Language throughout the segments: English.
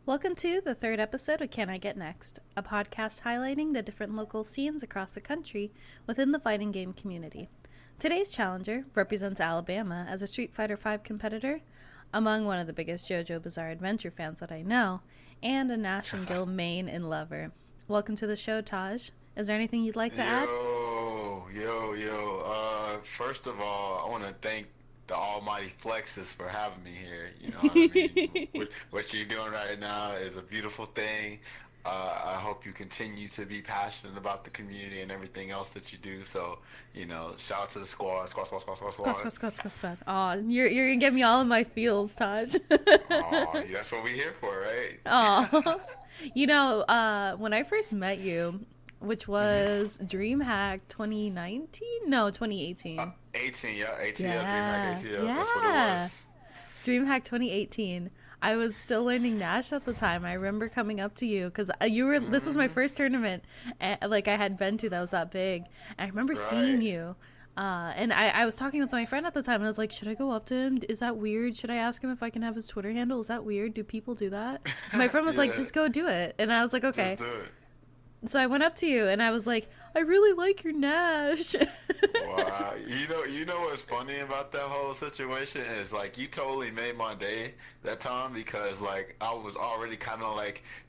Welcome to the third episode of Can I Get Next, a podcast highlighting the different local scenes across the country within the fighting game community. Today's challenger represents Alabama as a Street Fighter V competitor, among one of the biggest Jojo Bizarre Adventure fans that I know, and a Nash and Gill main and lover. Welcome to the show, Taj. Is there anything you'd like to add? First of all, I want to thank the almighty Flexiss for having me here. You know what I mean? What you're doing right now is a beautiful thing. I hope you continue to be passionate about the community and everything else that you do. So, shout out to the Squad. Aw, you're gonna get me all in my feels, Taj. Oh, that's what we're here for, right? Aw. When I first met you, which was DreamHack 2019? No, 2018. 18, yeah, 18, Yeah, DreamHack 18, that's what it was. DreamHack 2018. I was still learning Nash at the time. I remember coming up to you because this was my first tournament, I had been to that was that big. And I remember seeing you. And I was talking with my friend at the time, and I was like, should I go up to him? Is that weird? Should I ask him if I can have his Twitter handle? Is that weird? Do people do that? And my friend was like, just go do it. And I was like, okay. Just do it. So I went up to you, and I was like, I really like your Nash. Wow. You know what's funny about that whole situation is you totally made my day that time because I was already kind of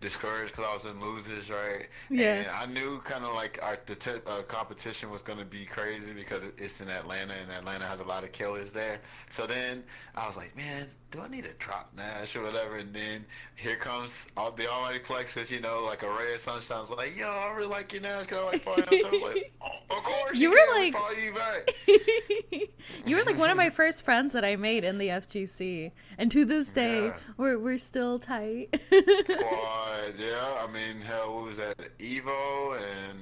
discouraged because I was in losers, right? Yeah. And I knew kind of competition was going to be crazy because it's in Atlanta and Atlanta has a lot of killers there. So then I was like, man, do I need to drop Nash or whatever? And then here comes the almighty Flexiss, like a ray of sunshine. I was like, yo, I really like your Nash because I like following you. So I was like, oh, of course You you were can like- follow you back. You were one of my first friends that I made in the FGC, and to this day, Yeah. we're still tight. Squad, yeah. I mean, hell, what was that? Evo and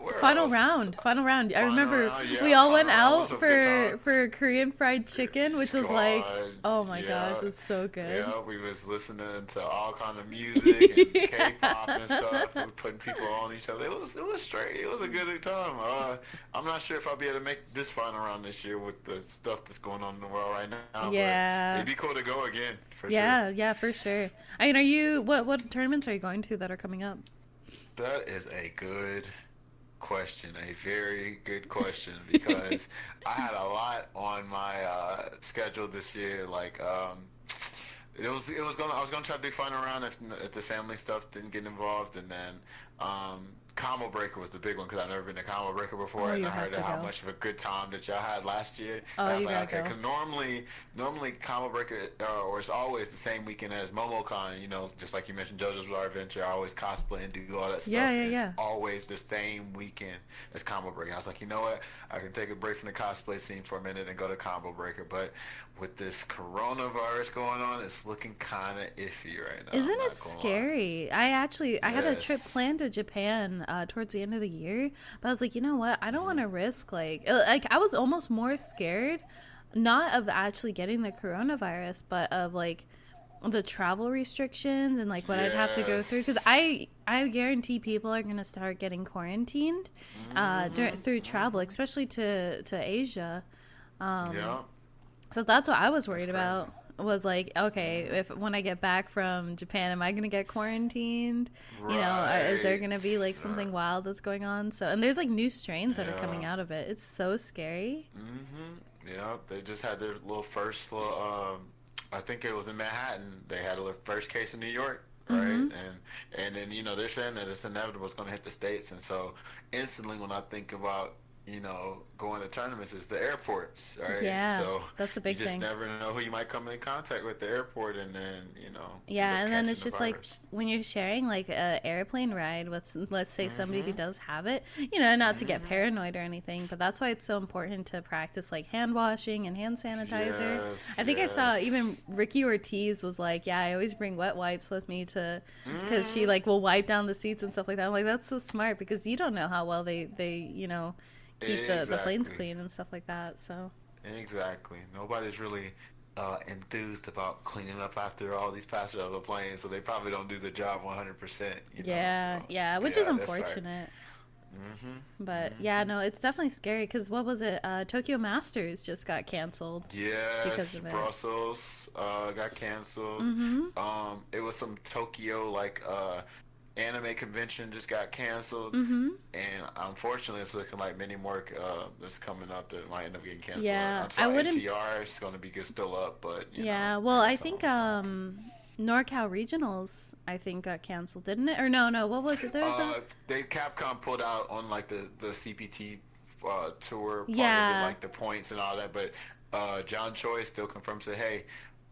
where Final else? round. I remember round, yeah, we all final went round out was a good time. for Korean fried chicken, which was like, Squad, oh my yeah. gosh, it's so good. Yeah, we was listening to all kind of music and K-pop and stuff. We were putting people on each other. It was straight. It was a good time. I'm not sure if I'll be able to make this final round this year with the stuff that's going on in the world right now. Yeah. But it'd be cool to go again for Yeah, sure. yeah, for sure. I mean, are you what tournaments are you going to that are coming up? That is a good question, a very good question because I had a lot on my schedule this year. I was gonna try to do final round if the family stuff didn't get involved, and then Combo Breaker was the big one because I've never been to Combo Breaker before, Oh, and you I heard have to how go. much of a good time that y'all had last year. Oh, And I was you like, gotta okay, go. because normally Combo Breaker, or it's always the same weekend as MomoCon. Just like you mentioned, JoJo's Bizarre Adventure. I always cosplay and do all that stuff. Yeah, and yeah. It's always the same weekend as Combo Breaker. I was like, you know what? I can take a break from the cosplay scene for a minute and go to Combo Breaker, but with this coronavirus going on, it's looking kind of iffy right now. Isn't I'm it not gonna lie. scary? I had a trip Yes. planned to Japan towards the end of the year, but I was like, you know what? I don't want to risk I was almost more scared, not of actually getting the coronavirus, but of the travel restrictions and what I'd have to go through because I guarantee people are gonna start getting quarantined through travel, especially to Asia. Yeah. So that's what I was worried crazy. about. Was okay, if when I get back from Japan, am I gonna get quarantined? Is there gonna be something wild that's going on? So, and there's new strains that are coming Yeah. out of it. It's so scary. Yeah, they just had their first little. I think it was in Manhattan. They had a first case in New York, right? And then they're saying that it's inevitable. It's going to hit the states, and so instantly when I think about going to tournaments is the airports, right? Yeah, So that's a big you just thing. never know who you might come in contact with at the airport, and then end Yeah, up and then catching it's the just virus. when you're sharing a airplane ride with, let's say, somebody who does have it, not to get paranoid or anything, but that's why it's so important to practice hand washing and hand sanitizer. Yes, I think I saw yes. even Ricky Ortiz was yeah, I always bring wet wipes with me because she will wipe down the seats and stuff like that. I'm like, that's so smart because you don't know how well they keep the planes Exactly. clean and stuff like that. So Exactly. Nobody's really enthused about cleaning up after all these passengers on the plane, so they probably don't do the job 100%. yeah, So, yeah, which is that's right. unfortunate. Mhm. But yeah, Mhm. no, it's definitely scary because what was it? Tokyo Masters just got canceled because Yes, of it. Brussels got canceled. Mm-hmm. It was some Tokyo like anime convention just got canceled, Mm-hmm. and unfortunately, it's looking like many more that's coming up that might end up getting canceled. Yeah, I I saw wouldn't. NCR is going to be good still up, but you know, Yeah, well, I I guess I think don't know. NorCal Regionals I think got canceled, didn't it? Or no, no, what was it? There's a They Capcom pulled out on like the CPT tour part of it, yeah. like the points and all that. But John Choi still confirmed, said, "Hey,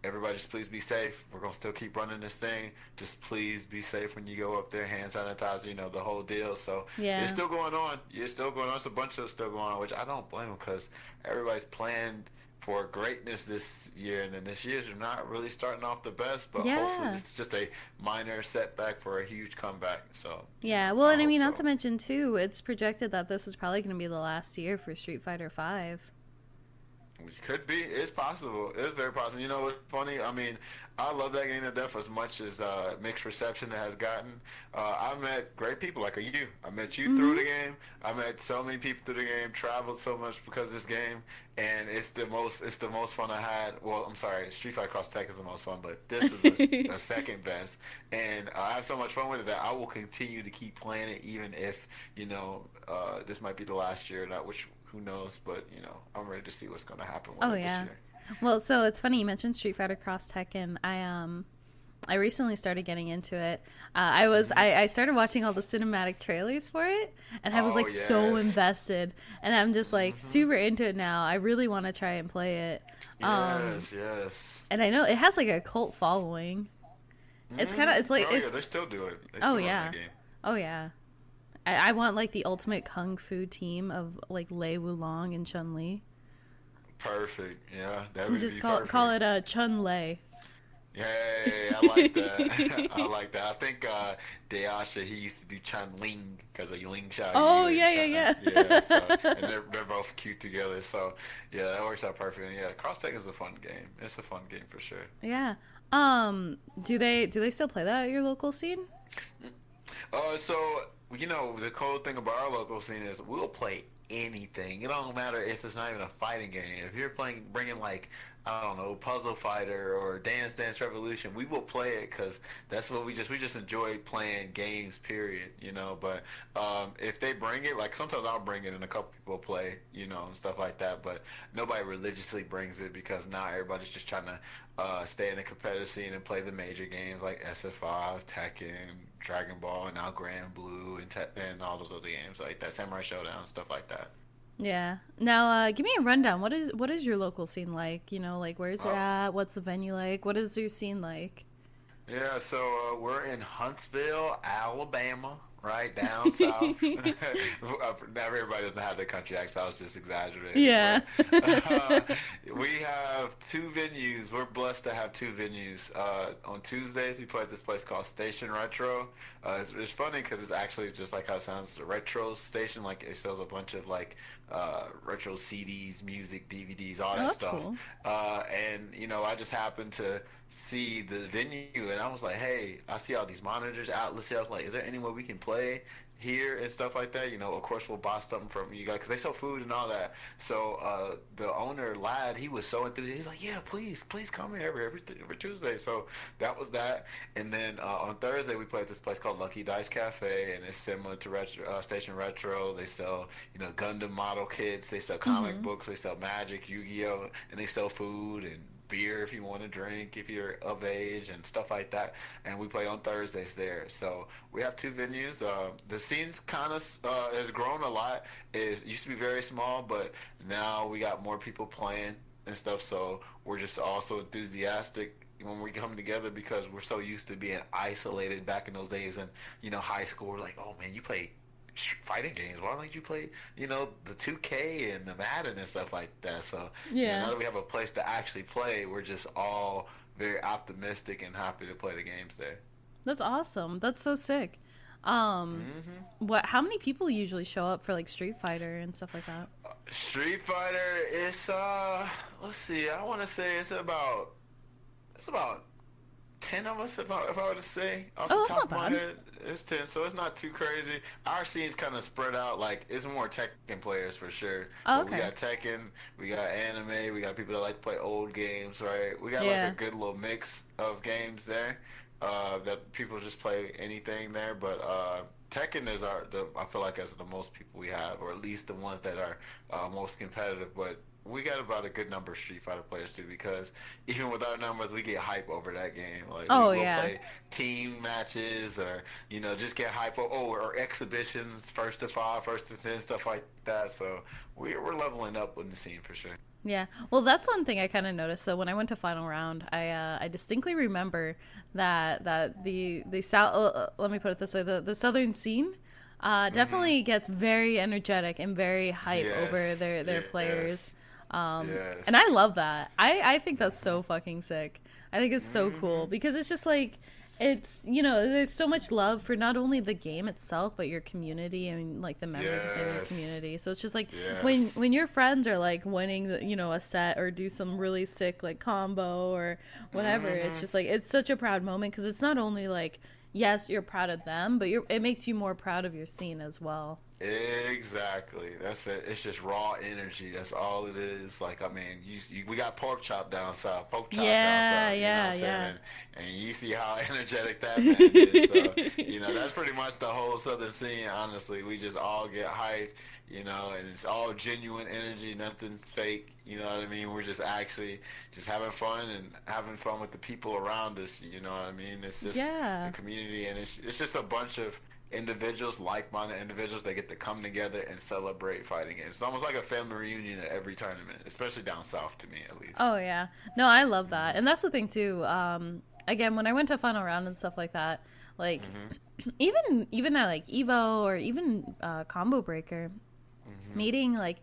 everybody, just please be safe. We're gonna still keep running this thing. Just please be safe when you go up there. Hand sanitizer, you know, the whole deal." So it's Yeah. still going on. It's still going on. It's a bunch of still going on, which I don't blame them because everybody's planned for greatness this year, and then this year's not really starting off the best, but hopefully Yeah. it's just a minor setback for a huge comeback. So, you Yeah. know, Well, I and I hope mean, not to so. mention too, it's projected that this is probably going to be the last year for Street Fighter 5. Which could be. It's possible. It's very possible. You know what's funny? I mean, I love that game to death as much as mixed reception it has gotten. I met great people like you. I met you through Mhm. the game. I met so many people through the game. Traveled so much because of this game, and it's the most fun I had. Well, I'm sorry, Street Fighter Cross Tech is the most fun, but this is the second best. And I have so much fun with it that I will continue to keep playing it, even if you know this might be the last year. Not which who knows, but you know, I'm ready to see what's going to happen with Oh it this yeah. year. Well, so it's funny you mentioned Street Fighter Cross Tekken. I recently started getting into it. Hmm. I started watching all the cinematic trailers for it, and I was Oh like so yes. invested, and I'm just like Hmm. super into it now. I really want to try and play it. Um, Yes, yes. and I know it has like a cult following. It's kind of Hmm. it's like Oh yeah, it's they still do it. They oh still run that yeah, game. oh yeah. I want like the ultimate kung fu team of like Lei Wulong and Chun Li. Perfect. Yeah, that would Just be call perfect. it Chun Lei. Yay, I like that. I like that. I think Dayasha he used to do Chun Ling because of Ling Xiao Oh Yu and yeah, Chun. yeah, Yeah, so yeah. and they're both cute together. So yeah, that works out perfect. And yeah, Cross Tag is a fun game. It's a fun game for sure. Yeah. Do they still play that at your local scene? So you know the cool thing about our local scene is we'll play anything. It don't matter if it's not even a fighting game. If you're playing, bringing like I don't know, Puzzle Fighter or Dance Revolution, we will play it because that's what we just enjoy playing games. Period. You know, but if they bring it, like sometimes I'll bring it and a couple people play, you know, and stuff like that. But nobody religiously brings it because now everybody's just trying to stay in the competitive scene and play the major games like SF5, Tekken, Dragon Ball, and now Grand Blue and all those other games like that, Samurai Showdown, stuff like that. Yeah. Now, give me a rundown. What is your local scene like? You know, like where's it Oh, at? What's the venue like? What is your scene like? yeah, so we're in Huntsville, Alabama, right down south. Now everybody doesn't have the country accent. I was just exaggerating, Yeah. but uh, we have two venues. We're blessed to have two venues. On Tuesdays, we play at this place called Station Retro. It's funny because it's actually just like how it sounds, a retro station. Like it sells a bunch of like retro CDs, music, DVDs, all Oh, that that's stuff. cool. And you know, I just happened to see the venue, and I was like, "Hey, I see all these monitors, outlets." I was like, "Is there any way we can play here and stuff like that?" You know, of course, we'll buy something from you guys because they sell food and all that. So the owner, lad, he was so enthusiastic. He's like, "Yeah, please come here every Tuesday." So that was that. And then on Thursday, we played at this place called Lucky Dice Cafe, and it's similar to Station Retro. They sell Gundam model kits, they sell comic Mm-hmm. books, they sell Magic, Yu-Gi-Oh, and they sell food and beer if you want to drink, if you're of age and stuff like that. And we play on Thursdays there. So we have two venues. The scene's kind of has grown a lot. It used to be very small, but now we got more people playing and stuff. So we're just also enthusiastic when we come together because we're so used to being isolated back in those days and high school. We're like, oh man, you play fighting games. Why don't you play, the 2K and the Madden and stuff like that? So, now Yeah. that we have a place to actually play, we're just all very optimistic and happy to play the games there. That's awesome. That's so sick. Um, Hmm. what? How many people usually show up for like Street Fighter and stuff like that? Street Fighter is let's see, I want to say it's about 10 of us, if I were to say off the Oh, that's top not of my bad. head. It's 10, so it's not too crazy. Our scene's kind of spread out. Like it's more Tekken players for sure, Oh, but we okay. got Tekken, we got anime, we got people that like to play old games, right? We got like a Yeah. good little mix of games there. That people just play anything there, but Tekken is I feel like as the most people we have, or at least the ones that are most competitive. But we got about a good number of Street Fighter players too, because even with our numbers, we get hype over that game. Like Oh, we'll yeah. play team matches, or just get hype. Or exhibitions, first to five, first to 10, stuff like that. So we're leveling up in the scene for sure. Yeah. Well, that's one thing I kind of noticed. So when I went to final round, I distinctly remember that the south. Let me put it this way: the southern scene Hmm. definitely gets very energetic and very hype over Yes, their players. yes, yes. And I love that. I think that's so Hmm. fucking sick. I think it's so cool Hmm. because it's just like it's there's so much love for not only the game itself but your community and like the members within your Yes. community. So it's just like when Yes. when your friends are like winning a set or do some really sick like combo or whatever. It's Hmm. just like it's such a proud moment because it's not only like yes you're proud of them but it makes you more proud of your scene as well. Exactly. That's it. It's just raw energy. That's all it is. Like, I mean, we got pork chop down south, pork chop down Yeah, south. You know what yeah, I'm yeah. saying? And you see how energetic that man is. So, that's pretty much the whole southern scene. Honestly, we just all get hyped. And it's all genuine energy. Nothing's fake. You know what I mean? We're just actually just having fun and having fun with the people around us. You know what I mean? It's just the Yeah. community, and it's just a bunch of individuals, like-minded individuals, they get to come together and celebrate fighting games. It's almost like a family reunion at every tournament, especially down south to me, at least. Oh yeah. No, I love that. And that's the thing too. Again, when I went to final round and stuff like that, like Mhm. even at like Evo or even Combo Breaker, Mhm. meeting like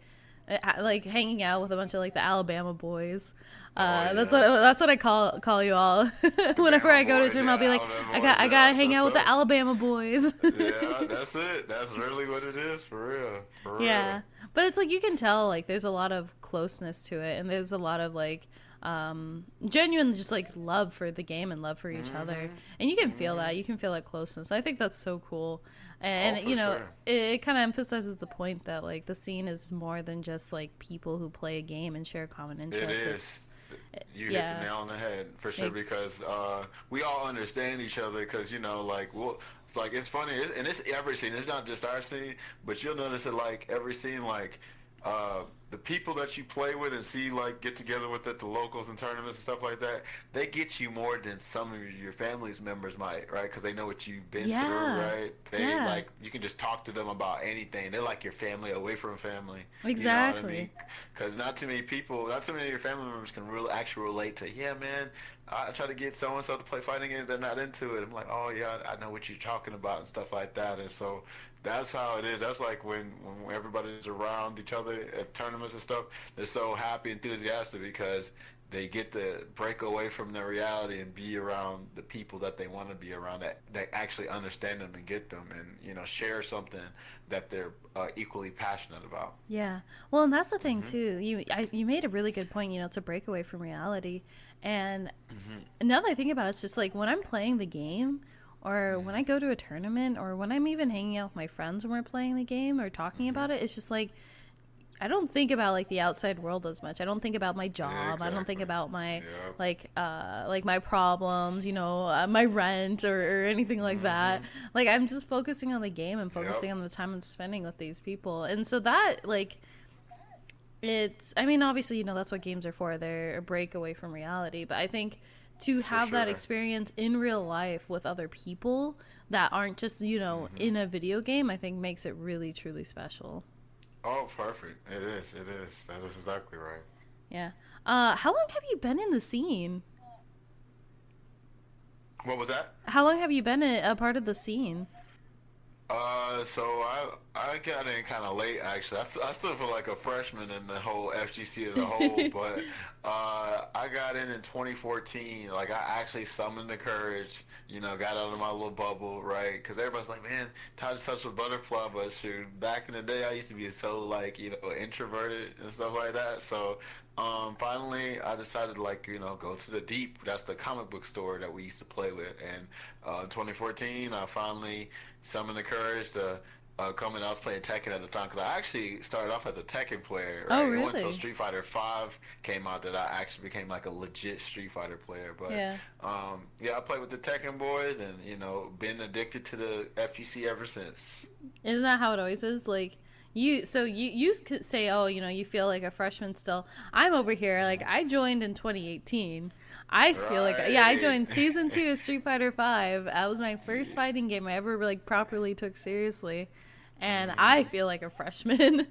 hanging out with a bunch of like the Alabama boys. Oh That's what yes. I call you all. Whenever Bama I go to a boys, tournament, I'll yeah, be like, Alabama I boys, gotta yeah. hang That's out with the us. Alabama boys. Yeah, that's it. That's really what it is, for real, for real. Yeah, but it's like you can tell like there's a lot of closeness to it, and there's a lot of like genuine just like love for the game and love for each other, Mhm. and you can feel Mhm. that. You can feel that closeness. I think that's so cool, Oh, and for sure. it kind of emphasizes the point that like the scene is more than just like people who play a game and share common It interests. is. You hit the Yeah, nail on the head for sure, ex- because we all understand each other, because like it's like it's funny, and it's every scene. It's not just our scene, but you'll notice that like every scene, like the people that you play with and see like get together with at the locals and tournaments and stuff like that, they get you more than some of your family's members might, right? Because they know what you've been through, yeah, right? They yeah, like you can just talk to them about anything. They're like your family away from family. You know what I mean? exactly. Because not too many people, not too many of your family members can really actually relate to. Yeah, man, I try to get so and so to play fighting games. They're not into it. I'm like, oh yeah, I know what you're talking about and stuff like that. And so that's how it is. That's like when everybody's around each other at tournaments and stuff. They're so happy, enthusiastic, because they get to break away from their reality and be around the people that they want to be around, that actually understand them and get them, and share something that they're equally passionate about. Yeah. Well, and that's the thing Hmm. too. You made a really good point. To break away from reality, and Hmm. now that I think about it, it's just like when I'm playing the game, or when I Hmm. go to a tournament, or when I'm even hanging out with my friends when we're playing the game or talking Hmm. about it. It's just like I don't think about like the outside world as much. I don't think about my job. I don't think Exactly. about my Yep. like my problems, my rent or anything like that. Hmm. Like I'm just focusing on the game and Yep. focusing on the time I'm spending with these people. And so that like it's I mean obviously that's what games are for. They're a break away from reality, but I think to For have that sure. experience in real life with other people that aren't just Hmm. in a video game, I think makes it really truly special. Oh, perfect. It is. It is. That is exactly right. Yeah. How long have you been in the scene? What was that? How long have you been a part of the scene? So I got in kind of late, actually. I still feel like a freshman in the whole FGC as a whole, but I got in 2014. Like I actually summoned the courage, got out of my little bubble, right? Because everybody's like, man, Taj is such a butterfly, but shoot, back in the day, I used to be so like introverted and stuff like that. So finally I decided to like, go to the Deep. That's the comic book store that we used to play with. And in 2014, I finally summoned the courage to come in. I was playing Tekken at the time because I actually started off as a Tekken player. Oh, Right, it wasn't until really? Street Fighter Five came out that I actually became like a legit Street Fighter player. But Yeah. yeah, I played with the Tekken boys, and been addicted to the FGC ever since. Isn't that how it always is? Like you could say, oh, you feel like a freshman still. I'm over here like I joined in 2018. I feel like yeah, I Right. joined season 2 of Street Fighter 5. That was my first fighting game I ever like properly took seriously, and I feel like a freshman.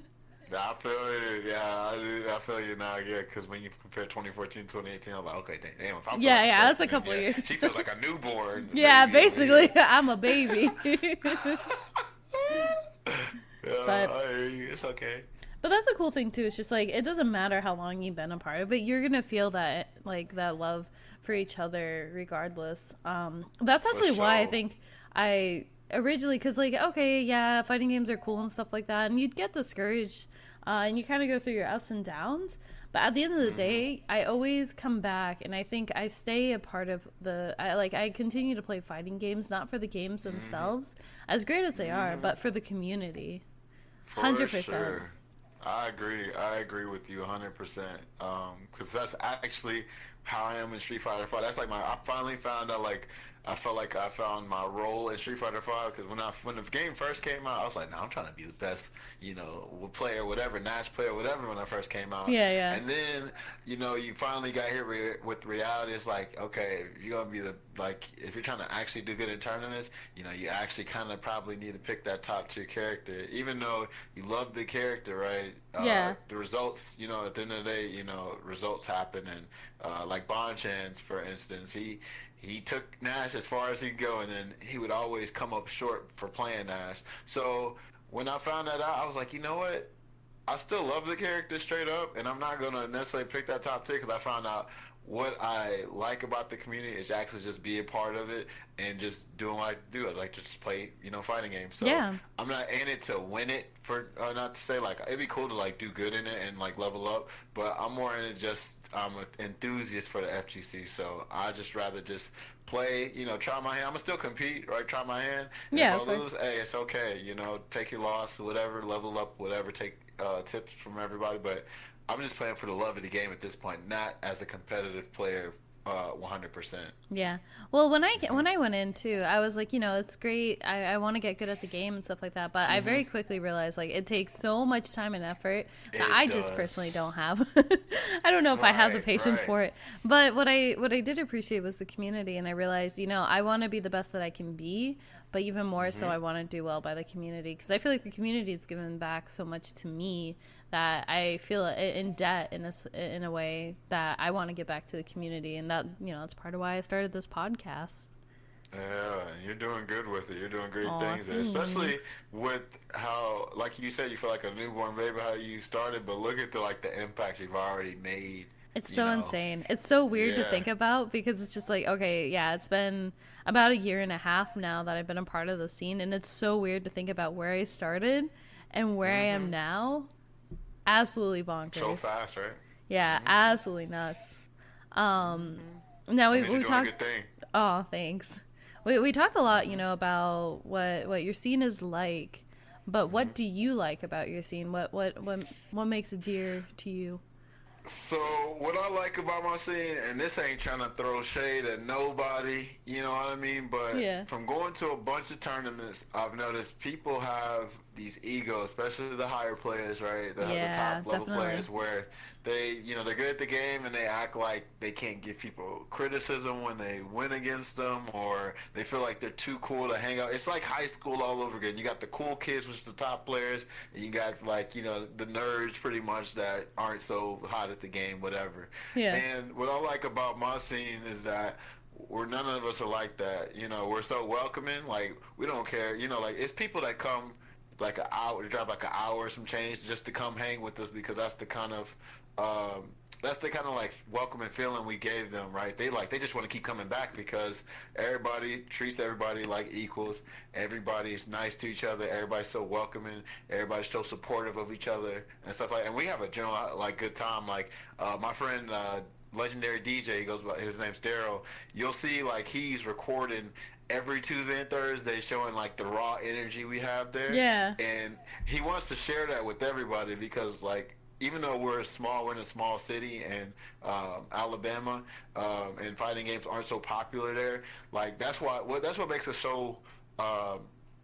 I feel you. Yeah, I feel you now. Yeah, because when you compare 2014 to 2018, I'm like, okay, damn, if I feel Yeah, like a yeah, that's a freshman, couple yeah, years. she feels like a newborn Yeah, baby over basically, here. I'm a baby. Yeah, but I hear you. It's okay. But that's a cool thing too. It's just like it doesn't matter how long you've been a part of it. You're gonna feel that like that love for each other regardless. That's For actually why I sure. think I originally because like okay yeah fighting games are cool and stuff like that and you'd get discouraged and you kind of go through your ups and downs. But at the end of the Hmm. day, I always come back and I think I stay a part of I continue to play fighting games not for the games Hmm. themselves, as great as they are, Hmm. but for the community. For 100%. sure. I agree. I agree with you 100%. Because that's actually how I am in Street Fighter 5. That's like I finally found out like I felt like I found my role in Street Fighter 5 because when the game first came out, I was like, "No, I'm trying to be the best, player, whatever, Nash player, whatever." When I first came out, Yeah, yeah. and then you finally got here with reality. It's like, okay, if you're gonna be if you're trying to actually do good in tournaments, you actually kind of probably need to pick that top tier character, even though you love the character, right? Yeah. The results, at the end of the day, results happen, and like Bonchan's, for instance, he took Nash as far as he could go, and then he would always come up short for playing Nash. So when I found that out, I was like, you know what? I still love the character straight up, and I'm not gonna necessarily pick that top tier because I found out what I like about the community is actually just be a part of it and just doing what I do. I like to just play, fighting games. So Yeah. I'm not in it to win it for not to say like it'd be cool to like do good in it and like level up, but I'm more in it just I'm an enthusiast for the FGC. So I just rather just play, try my hand. I'm gonna still compete, right? Try my hand, and if Yeah, I of lose, course. hey, it's okay. Take your loss, whatever, level up, whatever. Take tips from everybody, but I'm just playing for the love of the game at this point, not as a competitive player, 100%. Yeah. Well, when I went in too, I was like, it's great. I want to get good at the game and stuff like that. But I Hmm. very quickly realized like it takes so much time and effort that It I just personally does. don't have. I don't know if I have the Right, patience right. for it. But what I did appreciate was the community, and I realized, I want to be the best that I can be. But even more so, Hmm. I want to do well by the community because I feel like the community has given back so much to me that I feel in debt in a way that I want to get back to the community, and that's part of why I started this podcast. Yeah, and you're doing good with it. You're doing great Aw, things, especially thanks. with how, like you said, you feel like a newborn baby how you started. But look at the impact you've already made. It's You so know, insane. It's so weird to yeah. think about because it's just like, okay, yeah, it's been about a year and a half now that I've been a part of the scene, and it's so weird to think about where I started and where I am Hmm. now. Absolutely So bonkers. fast, right? Yeah, Hmm. absolutely nuts. Um, now That we means you're we doing a talked. good thing. Oh, thanks. We talked a lot, Hmm. about what your scene is like, but Hmm. what do you like about your scene? What makes it dear to you? So what I like about my scene, and this ain't trying to throw shade at nobody, you know what I mean? But Yeah. from going to a bunch of tournaments, I've noticed people have these egos, especially the higher players, right? The Yeah, top level definitely. players, where they're good at the game and they act like they can't give people criticism when they win against them, or they feel like they're too cool to hang out. It's like high school all over again. You got the cool kids, which is the top players, and you got like the nerds pretty much that aren't so hot at the game, whatever. Yeah. And what I like about my scene is that we're none of us are like that. We're so welcoming. Like we don't care. Like it's people that come like an hour to drive like an hour or some change just to come hang with us because that's the kind of that's the kind of like welcoming feeling we gave them, right? They just want to keep coming back because everybody treats everybody like equals. Everybody's nice to each other. Everybody's so welcoming. Everybody's so supportive of each other and stuff like. And we have a general like good time. Like my friend. Legendary DJ, he goes by his name's Daryl. You'll see like he's recording every Tuesday and Thursday, showing like the raw energy we have there. Yeah. And he wants to share that with everybody because like even though we're in a small city and Alabama, and fighting games aren't so popular there. Like that's what makes us so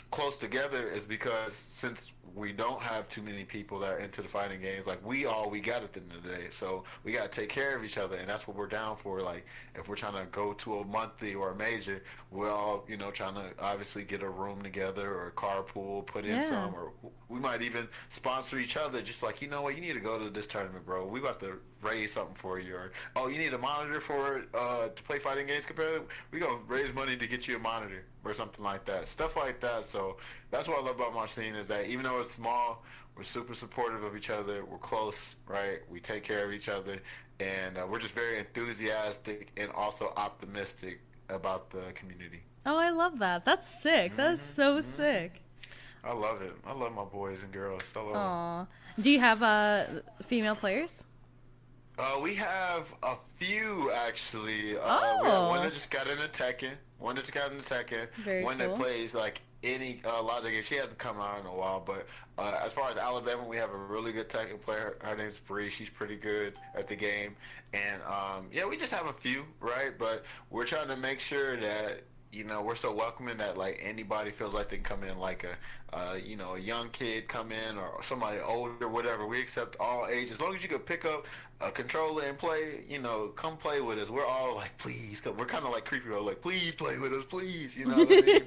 close together is because since we don't have too many people that are into the fighting games, like we got at the end of the day. So we got to take care of each other, and that's what we're down for. Like if we're trying to go to a monthly or a major, we're all trying to obviously get a room together or carpool, put in some, or we might even sponsor each other. Just like you know what, you need to go to this tournament, bro. We about to raise something for you, or oh, you need a monitor for to play fighting games competitive. We gonna raise money to get you a monitor or something like that. Stuff like that. So that's what I love about my scene is that even though it's small, we're super supportive of each other. We're close, right? We take care of each other, and we're just very enthusiastic and also optimistic about the community. Oh, I love that. That's sick. That is so sick. I love it. I love my boys and girls. I love Aw. Do you have female players? We have a few actually. We Oh. have one that just got into Tekken. One that just got into Tekken. Very One cool. that plays like a lot of games. She hasn't come out in a while, but as far as Alabama, we have a really good Tekken player. Her name's Bree. She's pretty good at the game, and yeah, we just have a few, right? But we're trying to make sure that we're so welcoming that like anybody feels like they can come in, like a young kid come in or somebody older, whatever. We accept all ages as long as you can pick up a controller and play. Come play with us. We're all like, please. Cause we're kind of like creepy, like, please play with us, please. You know what I mean?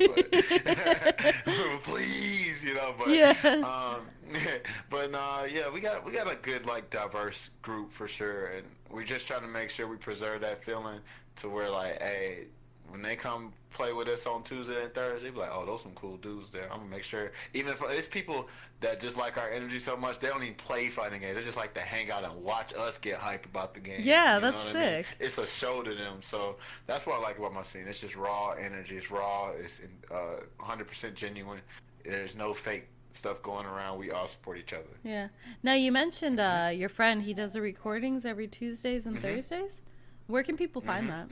But, please, But Yeah. but yeah, we got a good like diverse group for sure, and we're just trying to make sure we preserve that feeling to where like, hey, when they come play with us on Tuesday and Thursday, be like, oh, those some cool dudes there. I'm gonna make sure, even if it's people that just like our energy so much, they don't even play fighting games. They just like to hang out and watch us get hyped about the game. Yeah, You know that's what I mean? sick. It's a show to them, so that's what I like about my scene. It's just raw energy. It's raw. It's 100% genuine. There's no fake stuff going around. We all support each other. Yeah. Now you mentioned your friend. He does the recordings every Tuesdays and Thursdays. Where can people find that?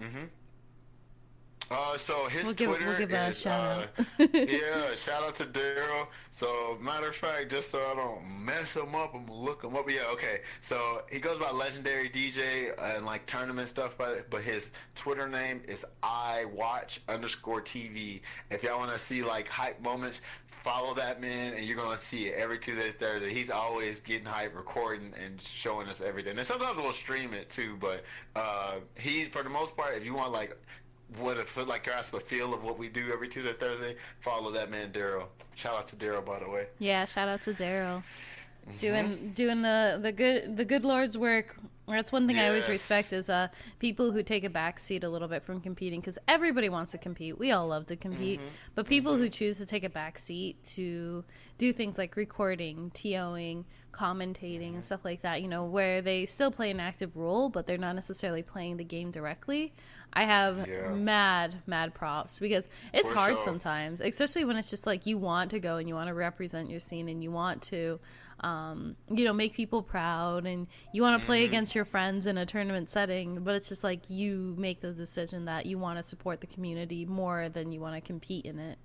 So his We'll Twitter give a is shout out. yeah, shout out to Daryl. So matter of fact, just so I don't mess him up, I'm gonna look him up. Yeah, okay. So he goes by Legendary DJ and like tournament stuff, but his Twitter name is iWatch_TV. If y'all want to see like hype moments, follow that man, and you're gonna see it every Tuesday, Thursday. He's always getting hype, recording, and showing us everything. And sometimes we'll stream it too, but he, for the most part, if you want like what it feel like, grasp a feel of what we do every Tuesday, Thursday, follow that man Daryl. Shout out to Daryl, by the way. Yeah, shout out to Daryl. Doing the good Lord's work. That's one thing I always Yes. respect is people who take a back seat a little bit from competing, because everybody wants to compete. We all love to compete, but people who choose to take a back seat to do things like recording, TOing, commentating, and stuff like that, where they still play an active role, but they're not necessarily playing the game directly. I have mad props, because it's For hard sure. sometimes, especially when it's just like you want to go and you want to represent your scene and you want to make people proud and you want to play against your friends in a tournament setting, but it's just like you make the decision that you want to support the community more than you want to compete in it.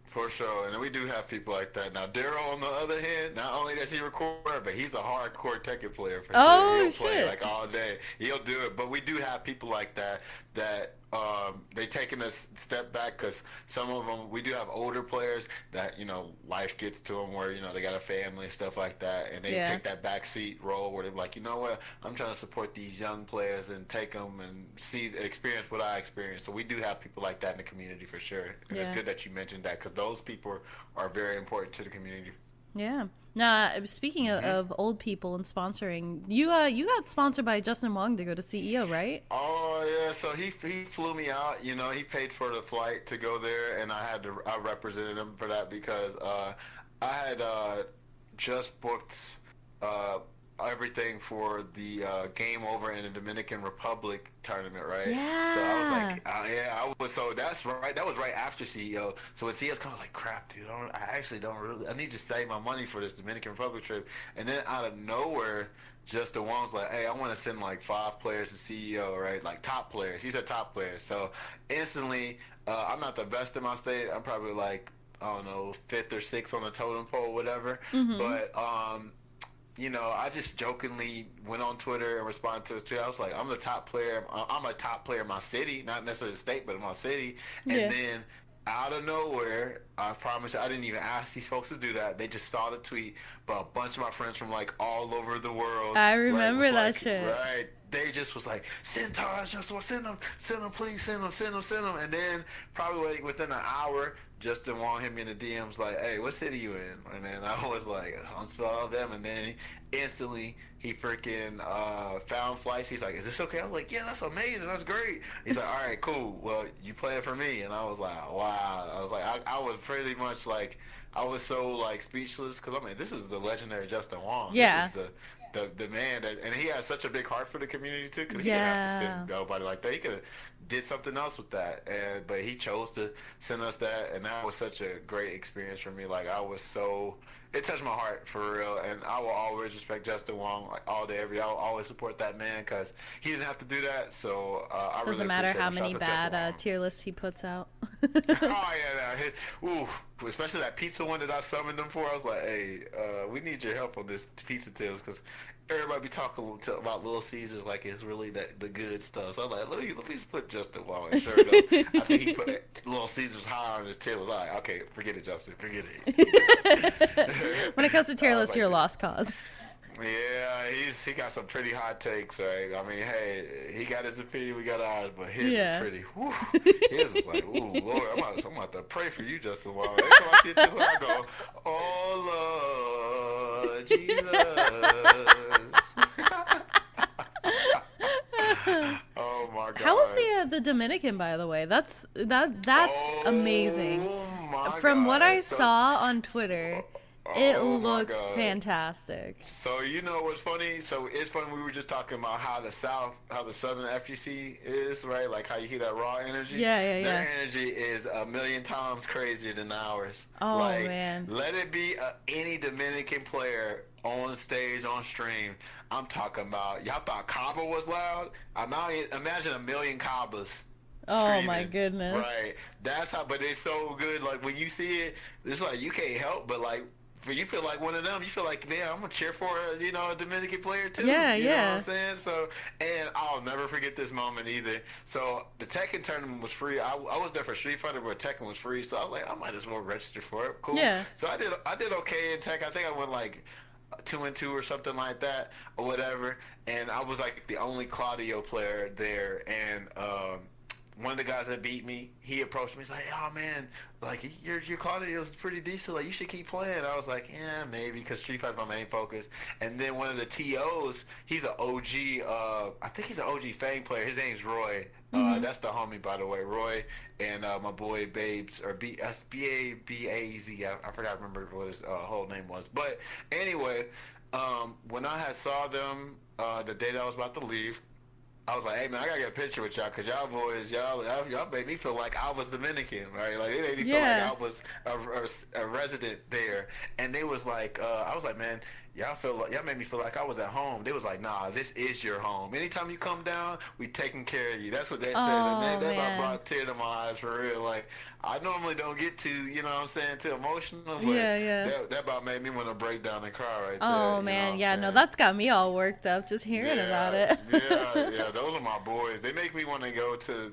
For sure, and we do have people like that. Now, Daryl, on the other hand, not only does he record, but he's a hardcore Tekken player for Oh, sure. He'll play shit. like all day. He'll do it. But we do have people like that they taking a step back, because some of them, we do have older players that life gets to them where they got a family and stuff like that, and they Yeah. take that backseat role where they're like, you know what, I'm trying to support these young players and take them and experience what I experienced. So we do have people like that in the community for sure, and Yeah. it's good that you mentioned that, because those people are very important to the community. Yeah. Now, speaking of old people and sponsoring, you got sponsored by Justin Wong to go to CEO, right? Oh yeah, so he flew me out. He paid for the flight to go there, and I represented him for that because I had just booked everything for the game over in the Dominican Republic tournament, right? So I was Yeah. like, yeah, I was. So that's right. That was right after CEO. So when CEO's come, I was like, crap, dude. I actually don't really. I need to save my money for this Dominican Republic trip. And then out of nowhere, just the one was like, hey, I want to send like 5 players to CEO, right? Like top players. He said top players. So instantly, I'm not the best in my state. I'm probably like, I don't know, fifth or sixth on the totem pole, whatever. Mm-hmm. But I just jokingly went on Twitter and responded to his tweet. I was like, I'm the top player. I'm a top player in my city, not necessarily the state, but in my city. And Yeah. then out of nowhere, I promise you, I didn't even ask these folks to do that. They just saw the tweet, but a bunch of my friends from like all over the world, I right, was remember that like, shit. right, they just was like, send Taj, just send them, please, send them. And then probably like within an hour, Justin Wong hit me in the DMs like, hey, what city you in? And then I was like, I'm spell all them. And then instantly he freaking found flights. He's like, is this okay? I was like, yeah, that's amazing. That's great. He's like, all right, cool. Well, you playing for me. And I was like, wow. I was like, I was pretty much like, I was so like speechless because I mean, this is the legendary Justin Wong. This Yeah. is the man that, and he has such a big heart for the community too because he didn't have to Yeah. send nobody like that. He could have did something else with that, and but he chose to send us that, and that was such a great experience for me. Like I was so, it touched my heart for real, and I will always respect Justin Wong like all day, every day. I will always support that man because he didn't have to do that. So I really Doesn't matter appreciate how him. many Shout out to Justin bad Wong. tier lists he puts out. Oh yeah, ooh, especially that pizza one that I summoned them for. I was like, hey, we need your help on this pizza tales because everybody be talking about Little Caesars like it's really the good stuff. So I'm like, let me just put Justin Wong. And sure enough, I think he put Little Caesars high on his tier. Was like, okay, forget it, Justin, forget it. When it comes to tier I was lists, like, you're a lost cause. yeah, he got some pretty hot takes, right? I mean, hey, he got his opinion, we got ours, but his is Yeah. pretty. Whew, his is like, ooh, Lord, I'm about to pray for you, Justin Wong. Every time I see this, I go, oh Lord Jesus. Oh my How was God. the Dominican, by the way? That's amazing. Oh my From what God. I saw on Twitter, it Oh my looked God. fantastic. So you know what's funny? So it's funny. We were just talking about how the Southern FGC is, right? Like how you hear that raw energy. Yeah, yeah, Their yeah. energy is a million times crazier than ours. Oh, like, man. let it be any Dominican player on stage on stream. I'm talking about. Y'all thought Cabo was loud? Imagine a million Cabas. Oh my Screaming. goodness. Right. That's how. But it's so good. Like when you see it, it's like you can't help but like. For you feel like one of them. You feel like, yeah, I'm gonna cheer for a Dominican player too. Yeah, you know what yeah. I'm saying? So, and I'll never forget this moment either. So the Tekken tournament was free. I was there for Street Fighter, but Tekken was free. So I was like, I might as well register for it. Cool. Yeah. So I did okay in Tekken. I think I went like 2-2 or something like that or whatever. And I was like the only Claudio player there, and one of the guys that beat me, he approached me. He's like, "Oh man, like your Claudio is pretty decent. Like you should keep playing." I was like, "Yeah, maybe," because Street Fighter's my main focus. And then one of the TOs, he's an OG. I think he's an OG Fang player. His name's Roy. That's the homie, by the way, Roy, and my boy Babes or B-A-B-A-Z. I forgot to remember what his whole name was. But anyway, when I had saw them the day that I was about to leave. I was like, hey man, I gotta get a picture with y'all because y'all boys, y'all made me feel like I was Dominican, right? Like they made me feel like Yeah. I was a resident there, and they was like, I was like, man, y'all made me feel like I was at home. They was like, nah, this is your home. Anytime you come down, we taking care of you. That's what they said, Oh, and that man. brought a tear to my eyes for real. Like I normally don't get to, you know what I'm saying, too emotional, but Yeah, yeah. that about made me want to break down and cry right there. Oh you know what man, I'm yeah, no, saying? that's got me all worked up just hearing about it. yeah, those are my boys. They make me want to go to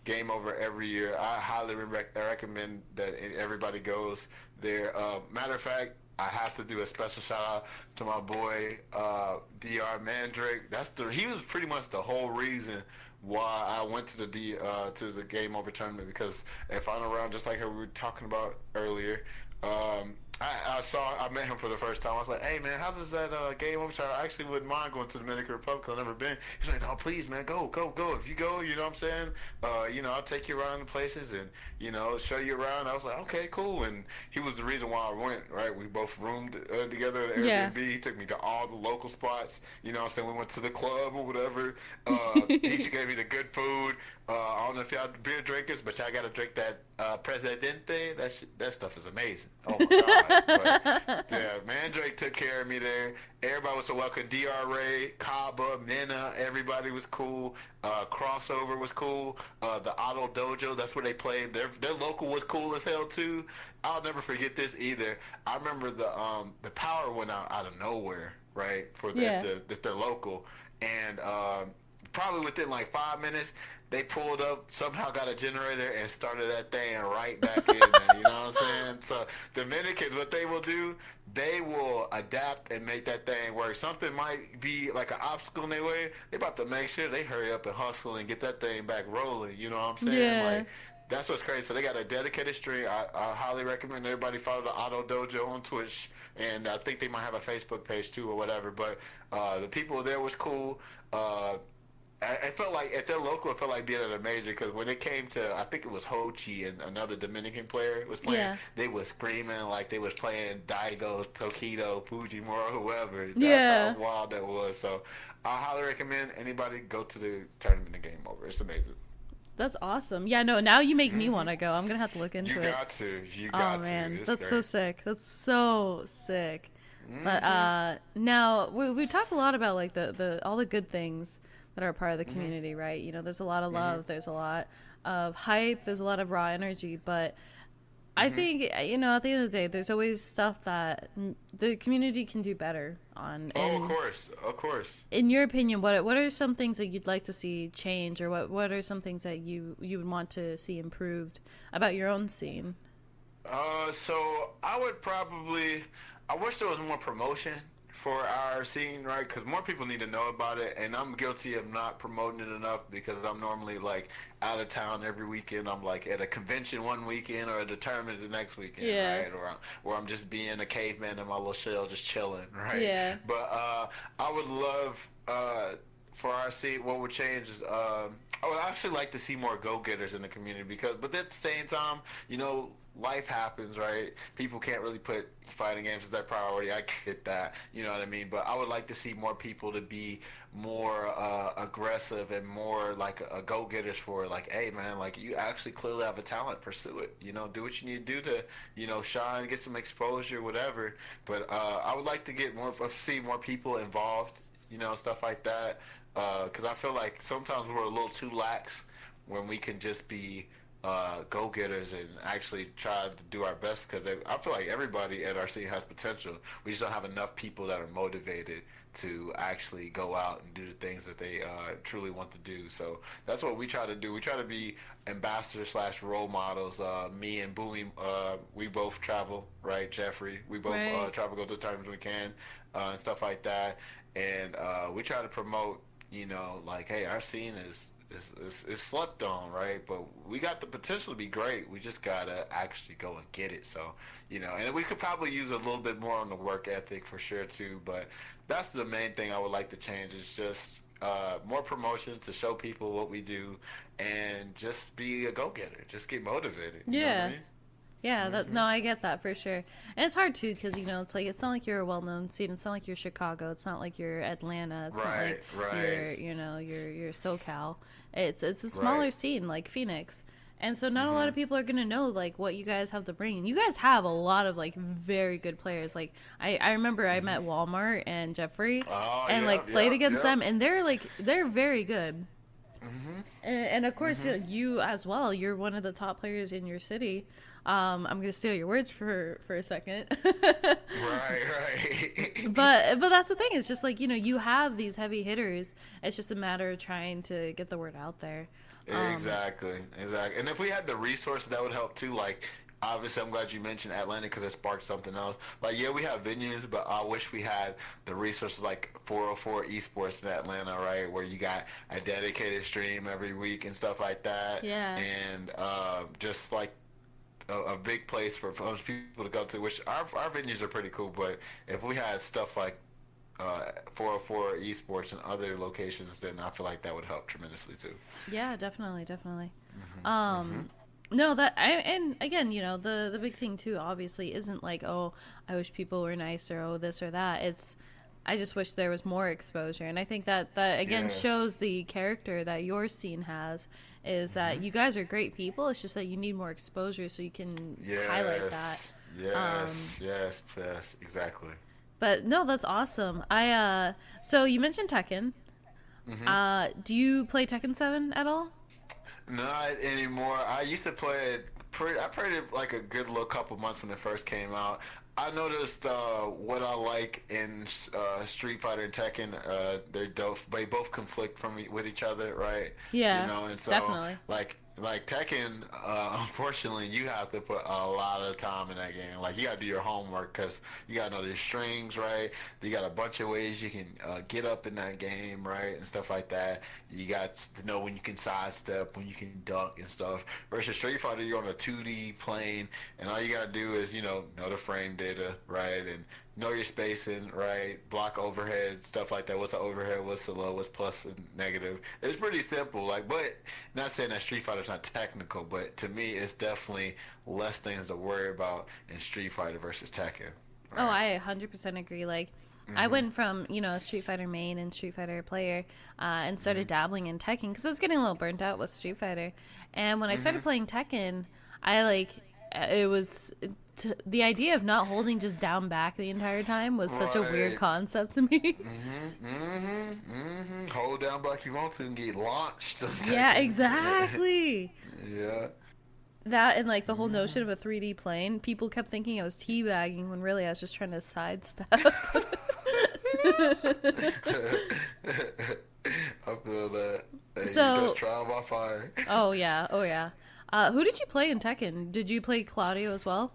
Game Over every year. I highly recommend that everybody goes there. Matter of fact, I have to do a special shout out to my boy Dr. Mandrake. He was pretty much the whole reason why I went to to the Game Over tournament because in final round, just like how we were talking about earlier. I met him for the first time. I was like, hey man, how does that game overtime? I actually wouldn't mind going to the Dominican Republic. I've never been. He's like, oh please man, go, go, go. If you go, you know what I'm saying? I'll take you around the places and, show you around. I was like, okay, cool. And he was the reason why I went, right? We both roomed together at Yeah. Airbnb. He took me to all the local spots. You know what I'm saying? We went to the club or whatever. He just gave me the good food. I don't know if y'all beer drinkers, but y'all gotta drink that Presidente. That stuff is amazing. Oh my god! But yeah, Mandrake took care of me there. Everybody was so welcome. DRA, Kaba, Mena, everybody was cool. Crossover was cool. The Auto Dojo, that's where they played. Their local was cool as hell too. I'll never forget this either. I remember the power went out of nowhere, right? For Yeah. their local, and probably within like 5 minutes, they pulled up, somehow got a generator and started that thing right back in there. You know what I'm saying? So Dominicans, what they will do, they will adapt and make that thing work. Something might be like an obstacle in their way. They about to make sure they hurry up and hustle and get that thing back rolling. You know what I'm saying? Yeah. Like that's what's crazy. So they got a dedicated stream. I highly recommend everybody follow the Auto Dojo on Twitch, and I think they might have a Facebook page too or whatever. But the people there was cool. I felt like at their local, it felt like being at a major because when it came to, I think it was Hochi and another Dominican player was playing. Yeah. They was screaming like they was playing Daigo, Tokido, Fujimura, whoever. That's Yeah. how wild that was. So I highly recommend anybody go to the tournament and game over. It's amazing. That's awesome. Yeah, no, now you make me want to go. I'm going to have to look into You it. got to. You Oh got man, to. It's that's so great. sick. That's so sick. But now we talked a lot about like the all the good things that are a part of the community, right? There's a lot of love, there's a lot of hype, there's a lot of raw energy, but I think at the end of the day, there's always stuff that the community can do better on. Oh, And of course. Of course. in your opinion, what are some things that you'd like to see change, or what are some things that you would want to see improved about your own scene? So I would probably, I wish there was more promotion for our scene, right? Because more people need to know about it, and I'm guilty of not promoting it enough because I'm normally like out of town every weekend. I'm like at a convention one weekend or at a tournament the next weekend, Yeah. right? Or I'm just being a caveman in my little shell, just chilling, right? Yeah. But I would love. For our scene, what would change is I would actually like to see more go-getters in the community but at the same time, life happens, right? People can't really put fighting games as their priority. I get that, you know what I mean? But I would like to see more people to be more aggressive and more like a go-getters for like, hey man, like you actually clearly have a talent, pursue it. Do what you need to do to, shine, get some exposure, whatever. But I would like to see more people involved, stuff like that. Because I feel like sometimes we're a little too lax when we can just be go-getters and actually try to do our best. Because I feel like everybody at our scene has potential. We just don't have enough people that are motivated to actually go out and do the things that they truly want to do. So that's what we try to do. We try to be ambassadors slash role models. Me and Bowie, we both travel, right? Jeffrey, we both Right. travel, go to the tournaments we can, and stuff like that. And we try to promote, like, hey, our scene is slept on, right? But we got the potential to be great. We just gotta actually go and get it. So, and we could probably use a little bit more on the work ethic for sure too. But that's the main thing I would like to change is just more promotion to show people what we do, and just be a go-getter. Just get motivated. You know what I Yeah. mean? Yeah, no, I get that for sure, and it's hard too because it's like it's not like you're a well-known scene. It's not like you're Chicago. It's not like you're Atlanta. It's not like Right. you're SoCal. It's a smaller Right. scene like Phoenix, and so not a lot of people are gonna know like what you guys have to bring. And you guys have a lot of like very good players. Like I remember I met Walmart and Jeffrey, Oh, and yeah, like played yeah, against yeah. them, and they're very good. And of course, you as well. You're one of the top players in your city. I'm gonna steal your words for a second. Right. But that's the thing. It's just like you have these heavy hitters. It's just a matter of trying to get the word out there. Exactly. And if we had the resources, that would help too. Like, obviously, I'm glad you mentioned Atlanta because it sparked something else. Like, yeah, we have venues, but I wish we had the resources like 404 Esports in Atlanta, right, where you got a dedicated stream every week and stuff like that. Yeah. And just like a big place for most people to go to. Which our venues are pretty cool, but if we had stuff like 404 esports and other locations, then I feel like that would help tremendously too. Yeah, definitely, definitely. Hmm. No, that I and again, the big thing too, obviously, isn't like, oh, I wish people were nicer, oh, this or that. It's I just wish there was more exposure, and I think that again Yes. shows the character that your scene has. Is that Hmm. you guys are great people? It's just that you need more exposure so you can highlight Yes. that. Yes. Um, Yes. Yes. Exactly. but no, that's awesome. So you mentioned Tekken. Hmm. Do you play Tekken 7 at all? Not anymore. I used to play it. I played it like a good little couple months when it first came out. I noticed what I like in Street Fighter and Tekken. They both conflict with each other, right? You Yeah, know, and so definitely. like Tekken, unfortunately, you have to put a lot of time in that game. Like you got to do your homework because you got to know the strings, right? You got a bunch of ways you can get up in that game, right, and stuff like that. You got to know when you can sidestep, when you can duck and stuff. Versus Street Fighter, you're on a 2D plane, and all you gotta do is know the frame data, right, and know your spacing, right, block overhead, stuff like that. What's the overhead? What's the low? What's plus and negative? It's pretty simple. Like, but not saying that Street Fighter's not technical, but to me, it's definitely less things to worry about in Street Fighter versus Tekken, Oh, right? I 100% agree. Like, I Mhm. went from, a Street Fighter main and Street Fighter player and started Mhm. dabbling in Tekken because I was getting a little burnt out with Street Fighter. And when I started Mhm. playing Tekken, I like, it was, the idea of not holding just down back the entire time was such a weird Right. concept to me. Hold down like you want to and get launched. Yeah, Tekken. exactly. Yeah. That and like the whole notion Mhm. of a 3D plane, people kept thinking I was teabagging when really I was just trying to sidestep. I feel that. Hey, you best So, trial by fire. oh yeah, oh yeah. Who did you play in Tekken? Did you play Claudio as well?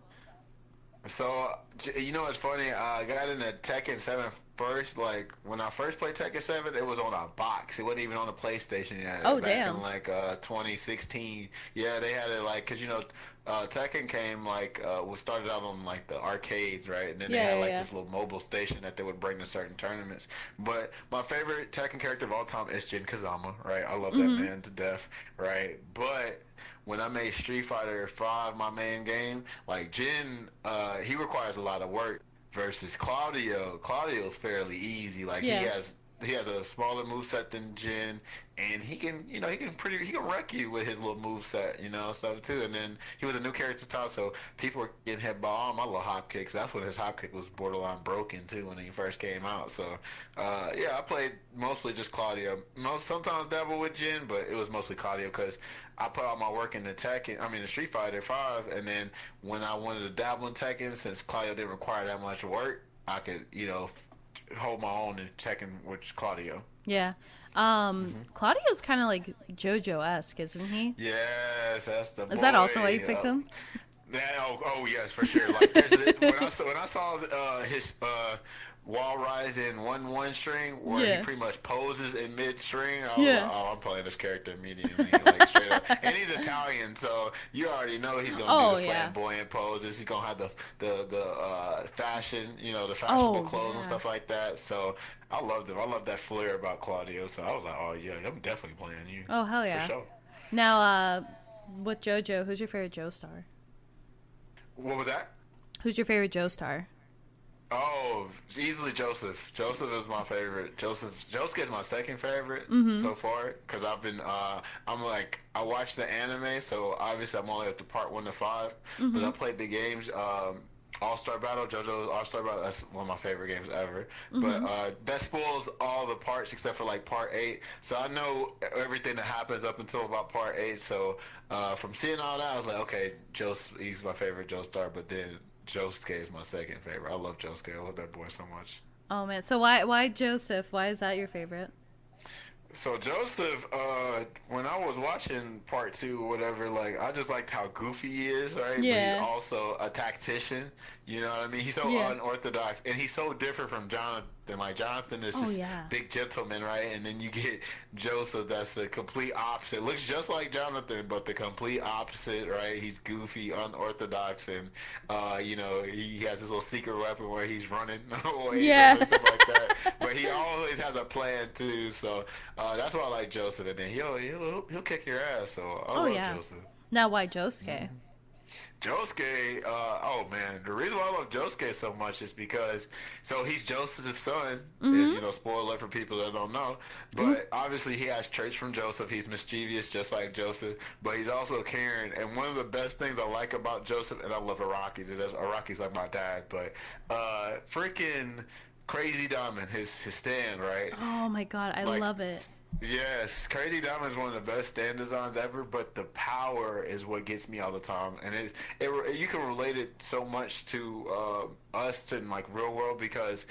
So, you know what's funny? I got into Tekken 7 first. Like, when I first played Tekken 7, it was on a box. It wasn't even on the PlayStation yet. Oh Back in, damn. like, 2016. Yeah, they had it, like, because, Tekken came, like, was started out on, like, the arcades, right? And then they Yeah, had, yeah, like, yeah. this little mobile station that they would bring to certain tournaments. But my favorite Tekken character of all time is Jin Kazama, right? I love that Mhm. man to death, right? But when I made Street Fighter 5 my main game, like Jin, he requires a lot of work versus Claudio. Claudio's fairly easy. Like Yeah. he has a smaller moveset than Jin, and he can wreck you with his little moveset, stuff too. And then he was a new character too, so people were getting hit by all my little hop kicks. That's when his hop kick was borderline broken too when he first came out. So yeah, I played mostly just Claudio. Sometimes dabble with Jin, but it was mostly Claudio because I put all my work in the Tekken. I mean, the Street Fighter 5, and then when I wanted to dabble in Tekken, since Claudio didn't require that much work, I could hold my own in Tekken, which is Claudio. Yeah. Hmm. Claudio's kind of like Jojo-esque, isn't he? Yes, that's the Is that also why you boy. picked him? Oh yes, for sure. Like when I saw his wall rise in one string where he Yeah. pretty much poses in mid string, I was like, Yeah. oh, I'm playing this character immediately, like straight up. And he's Italian, so you already know he's gonna do Oh the yeah. flamboyant poses. He's gonna have the fashion, the fashionable Oh clothes and yeah. stuff like that. So I loved him. I love that flair about Claudio. So I was like, oh yeah, I'm definitely playing you Oh hell for yeah. sure. Now, with JoJo, who's your favorite Joestar? What was that? Who's your favorite Joestar? Oh, easily Joseph. Joseph is my favorite. Josuke is my second favorite Mm-hmm. so far because I watched the anime, so obviously I'm only up to part 1 to 5. But Mm-hmm. I played the games. All Star Battle, JoJo's All Star Battle. That's one of my favorite games ever. But Mm-hmm. that spoils all the parts except for like part 8. So I know everything that happens up until about part 8. So from seeing all that, I was like, okay, he's my favorite Joestar. But then Josuke is my second favorite. I love Josuke. I love that boy so much. Oh man. So why Joseph? Why is that your favorite? So Joseph, when I was watching part 2 or whatever, like I just liked how goofy he is, right? But he's Yeah. also a tactician. You know what I mean? He's so Yeah. unorthodox, and he's so different from Like Jonathan is Oh just yeah. big gentleman, right? And then you get Joseph, that's the complete opposite. Looks just like Jonathan, but the complete opposite, right? He's goofy, unorthodox, and he has this little secret weapon where he's running away Yeah. and stuff like that. But he always has a plan too, so that's why I like Joseph. And then he'll kick your ass. So I Oh love yeah. Joseph. Now why Josuke? Josuke, oh man, the reason why I love Josuke so much is because, so he's Joseph's son, and Mm-hmm. spoiler alert for people that don't know, Ooh. but obviously he has traits from Joseph. He's mischievous just like Joseph, but he's also caring. And one of the best things I like about Joseph, and I love Araki, Araki's like my dad, but freaking Crazy Diamond, his stand, right? Oh my god, I Like love it. yes, Crazy Diamond is one of the best stand designs ever, but the power is what gets me all the time, and you can relate it so much to us in like real world because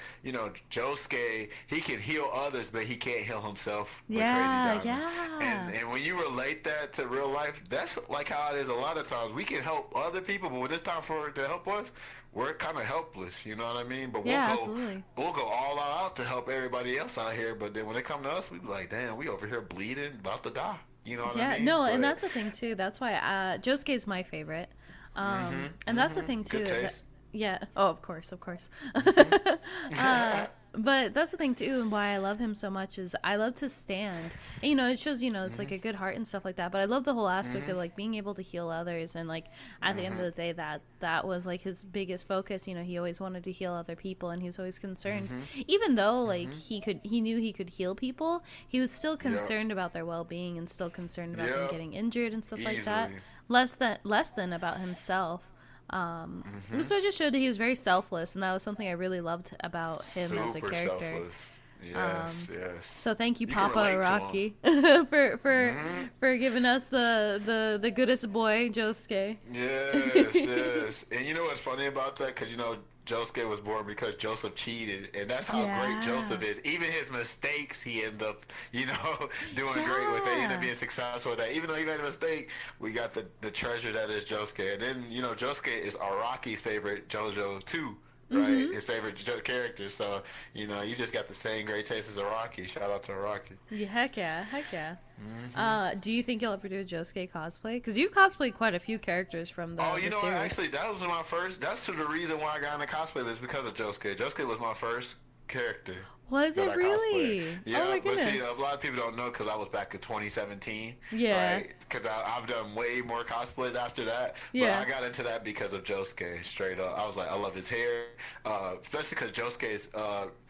Josuke, he can heal others, but he can't heal himself with Crazy Yeah, Diamond, yeah. and when you relate that to real life, that's like how it is a lot of times. We can help other people, but when it's time for it to help us, we're kind of helpless, you know what I mean? But Yeah, absolutely. we'll go all out to help everybody else out here. but then when it come to us, we be like, damn, we over here bleeding, about to die. You know what I Yeah, mean? no, and But that's the thing too. That's why Josuke is my favorite. And that's the thing too. good taste. Yeah. Oh, of course, of course. Mm-hmm. But that's the thing too, and why I love him so much is I love to stand. And, it shows it's like a good heart and stuff like that. But I love the whole aspect of like being able to heal others, and like at the end of the day, that was like his biggest focus. He always wanted to heal other people, and he was always concerned, even though like he knew he could heal people, he was still Yep. concerned about their well being and still concerned about them Yep. getting injured and stuff like that. Easily. Less than about himself. So it just showed that he was very selfless, and that was something I really loved about him as a Super character. selfless. Yes, yes. So thank you, You can Papa relate to Araki, for giving us the goodest boy, Josuke. Yes, yes. And you know what's funny about that? Because, Josuke was born because Joseph cheated. And that's how great Yeah. Joseph is. Even his mistakes, he ended up, doing great with it. He ended Yeah. up being successful with that. Even though he made a mistake, we got the treasure that is Josuke. And then, Josuke is Araki's favorite JoJo, too. Right? His favorite character. So, you just got the same great taste as Araki. Shout out to Araki. Yeah, heck yeah, heck yeah. Do you think you'll ever do a Josuke cosplay? Because you've cosplayed quite a few characters from Oh, the you know what? series. Actually, that was my first. That's the reason why I got into cosplay is because of Josuke. Josuke was my first character. Was that it I really? cosplayed. Oh Yeah, my but see, goodness. a lot of people don't know because I was back in 2017. Yeah. Right? Because I've done way more cosplays after that. Yeah. But I got into that because of Josuke, straight up. I was like, I love his hair, especially because Josuke's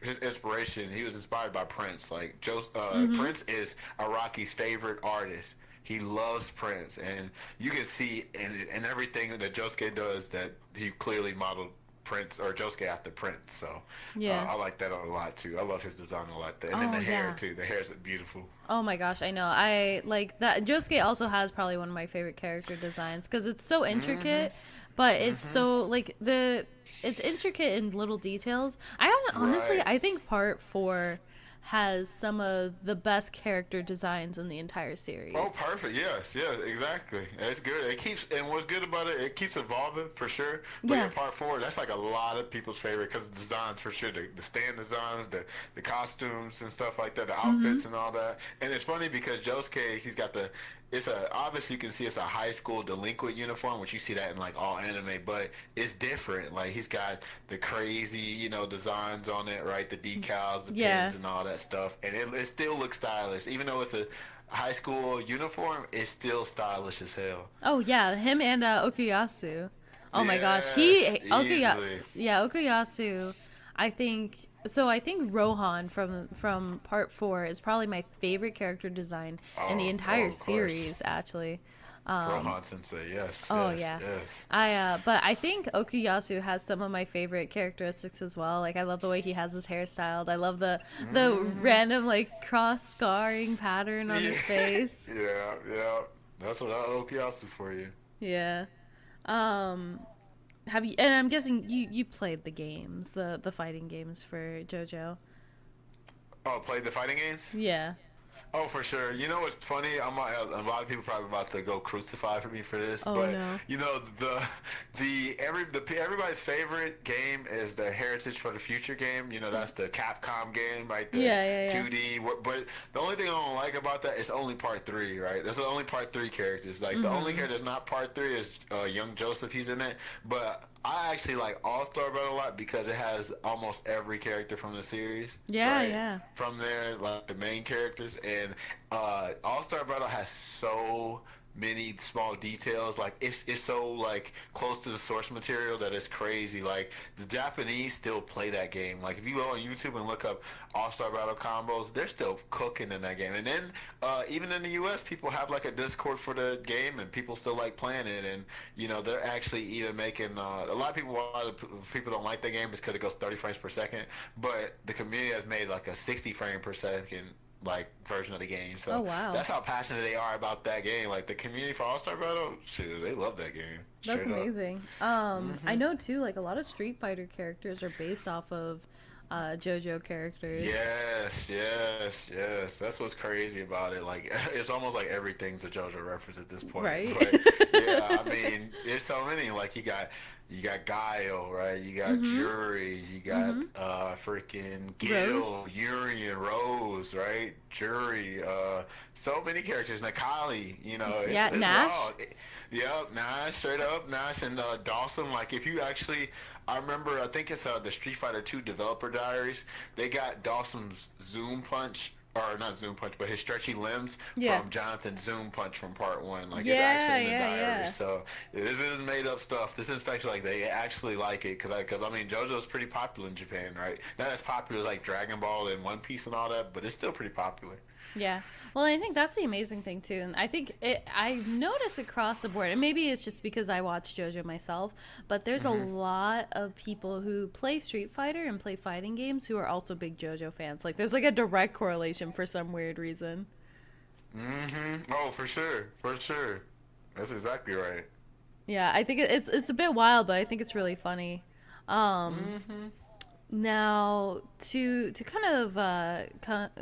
his inspiration. He was inspired by Prince. Like Prince is Araki's favorite artist. He loves Prince, and you can see in everything that Josuke does that he clearly modeled Prince or Josuke after Prince. So Yeah. I like that a lot too. I love his design a lot. And then Oh, the hair yeah. too. The hair's beautiful. Oh my gosh, I know. I like that. Josuke also has probably one of my favorite character designs because it's so intricate, but it's so like it's intricate in little details. Honestly, Right. I think part 4 has some of the best character designs in the entire series. Oh, perfect. Yes, yes, exactly. It's good. And what's good about it, it keeps evolving for sure. But Yeah. part 4, that's like a lot of people's favorite because the designs for sure, the stand designs, the costumes and stuff like that, the outfits and all that. And it's funny because Josuke, he's got obviously you can see it's a high school delinquent uniform, which you see that in like all anime, but it's different. Like he's got the crazy, designs on it, right? The decals, the Yeah. pins and all that stuff. And it still looks stylish. Even though it's a high school uniform, it's still stylish as hell. Oh yeah, him and Okuyasu. Oh my gosh, Yes, Okuyasu. easily. Yeah, Okuyasu. I think so. I think Rohan from part 4 is probably my favorite character design in the entire of course. series. Actually, Rohan Sensei, yes. oh yes, yeah. yes. But I think Okuyasu has some of my favorite characteristics as well. Like I love the way he has his hair styled. I love the random like cross scarring pattern on his face. Yeah, yeah. That's what Okuyasu for you. Yeah. Have you? And I'm guessing you played the games, the fighting games for JoJo. Oh, played the fighting games? Yeah. Oh, for sure. You know what's funny? A lot of people probably about to go crucify for me for this, Oh but no. you know everybody's favorite game is the Heritage for the Future game. You know that's the Capcom game, right? The Yeah, yeah, yeah. 2D. But the only thing I don't like about that is only part three, right? That's the only part three characters. Like the only Mm-hmm. character that's not part three is young Joseph. He's in it, but I actually like All Star Battle a lot because it has almost every character from the series, Yeah, right? yeah. From there, like the main characters, and All Star Battle has so many small details. Like it's so like close to the source material that it's crazy. Like the Japanese still play that game. Like if you go on YouTube and look up All Star Battle combos, they're still cooking in that game. And then even in the U.S., people have like a Discord for the game, and people still like playing it. And you know they're actually even making a lot of people. Why people don't like the game is because it goes 30 frames per second. But the community has made like a 60 frame per second like version of the game. Oh So wow. that's how passionate they are about that game. Like the community for All Star Battle, shoot, they love that game. That's Straight up. amazing. I Hmm. know too, like a lot of Street Fighter characters are based off of JoJo characters. Yes, yes, yes. That's what's crazy about it. Like it's almost like everything's a JoJo reference at this point. Right? But yeah, I mean, there's so many. Like you got Guile, right? You got Mm-hmm. Jury, you got Mm-hmm. freaking Rose. Gil, Yuri, and Rose, right? Jury, so many characters. Nakali, you know, Yeah, it's Nash. wild. Yep, Nash, straight up, Nash and Dawson. Like if you actually, I remember, I think it's the Street Fighter 2 developer diaries. They got Dawson's Zoom punch, or not Zoom punch, but his stretchy limbs Yeah. from Jonathan's Zoom punch from part one. Like it's Yeah, actually in the yeah, diary. yeah. So this isn't made up stuff. This is actually like they actually like it because I mean JoJo's pretty popular in Japan, right? Not as popular as like Dragon Ball and One Piece and all that, but it's still pretty popular. Yeah. Well, I think that's the amazing thing too, and I think I notice across the board, and maybe it's just because I watch JoJo myself, but there's a Hmm. lot of people who play Street Fighter and play fighting games who are also big JoJo fans. Like, there's like a direct correlation for some weird reason. Hmm. Oh, for sure, for sure. That's exactly right. Yeah, I think it's a bit wild, but I think it's really funny. Um, Hmm. Now, to kind of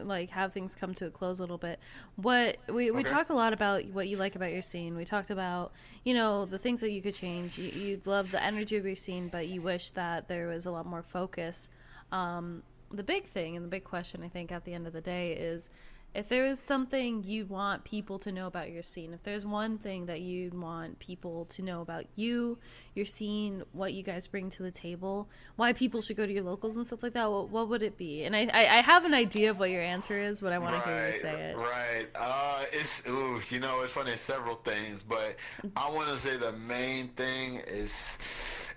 like have things come to a close a little bit, what we Okay. talked a lot about what you like about your scene. We talked about the things that you could change. You love the energy of your scene, but you wish that there was a lot more focus. The big thing and the big question I think at the end of the day is if there is something you want people to know about your scene, if there's one thing that you want people to know about you, your scene, what you guys bring to the table, why people should go to your locals and stuff like that, what would it be? And I have an idea of what your answer is, but I want to hear you Right, say it. right. It's it's funny. It's several things, but I want to say the main thing is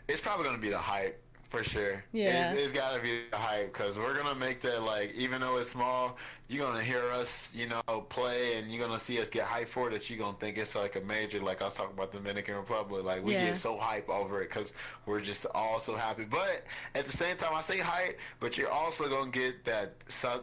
it's probably gonna be the hype for sure. Yeah. It's gotta be the hype because we're gonna make that like even though it's small, you're gonna hear us, play, and you're gonna see us get hyped for it. That you're gonna think it's like a major. Like I was talking about the Dominican Republic, like we Yeah. get so hype over it because we're just all so happy. But at the same time, I say hype, but you're also gonna get that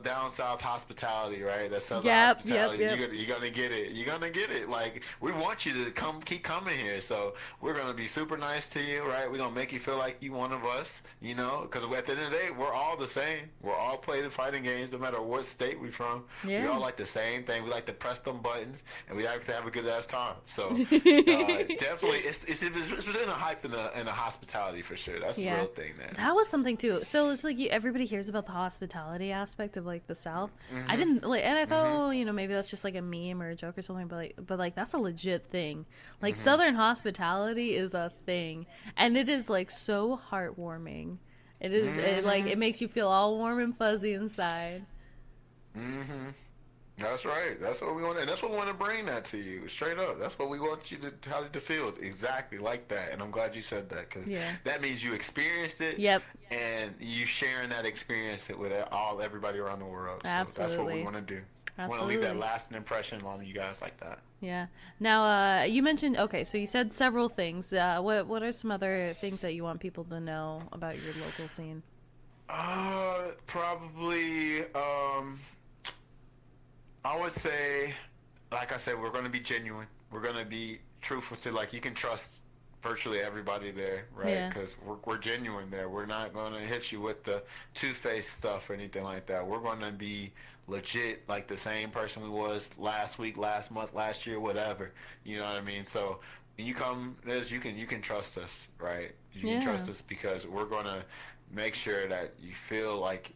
down south hospitality, right? That southern Yep. hospitality. You're gonna get it. You're gonna get it. Like we want you to keep coming here. So we're gonna be super nice to you, right? We're gonna make you feel like you one of us, because at the end of the day, we're all the same. We're all playing fighting games, no matter what state we're from. We Yeah. all like the same thing. We like to press them buttons, and we like to have a good ass time. So definitely, it's within the hype and the hospitality for sure. That's the Yeah. real thing, man. That was something too. So it's like everybody hears about the hospitality aspect of like the South. I Mhm. didn't like, and I thought, Mhm. oh, maybe that's just like a meme or a joke or something. But like that's a legit thing. Like Mhm. Southern hospitality is a thing, and it is like so heartwarming. It is. It Mhm. makes you feel all warm and fuzzy inside. Mhm. That's right. That's what we want, and that's what we want to bring that to you, straight up. That's what we want you to how to feel exactly like that. And I'm glad you said that because Yeah. that means you experienced it, Yep. and you sharing that experience with everybody around the world. So that's what we Absolutely. want to do. Want to leave that Absolutely. lasting impression on you guys like that. Yeah. Now, you mentioned okay, so you said several things. What are some other things that you want people to know about your local scene? Probably. I would say, like I said, we're going to be genuine. We're going to be truthful to like you can trust virtually everybody there, right? Yeah. Because we're genuine there. We're not going to hit you with the two-faced stuff or anything like that. We're going to be legit like the same person we was last week, last month, last year, whatever. You know what I mean? So when you come, Liz, you can trust us, right? You can Yeah. trust us because we're gonna make sure that you feel like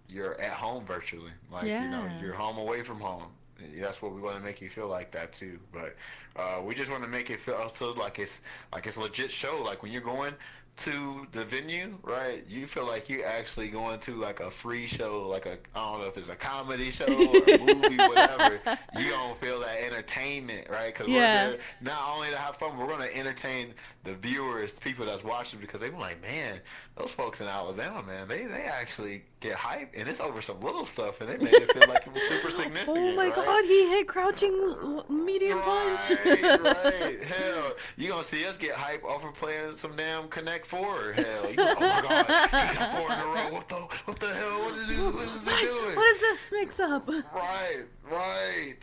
you're at home virtually, like Yeah. you're home away from home. That's what we want to make you feel like that too. But we just want to make it feel also like it's a legit show. Like when you're going to the venue, right? You feel like you're actually going to like a free show, like a I don't know if it's a comedy show or a movie, whatever. You gonna feel that entertainment, right? Because we're Yeah. there not only to have fun, we're gonna entertain the viewers, people that's watching, because they were like, man, those folks in Alabama, man, they actually get hype, and it's over some little stuff, and they made it feel like it was super Oh significant, my right? God, he hit crouching medium punch. Right, right. Hell, you gonna see us get hype off of playing some damn Connect Four. Hell, you oh my God, he got four in a row. What the hell? What is he doing? What is this mix up? Right, right.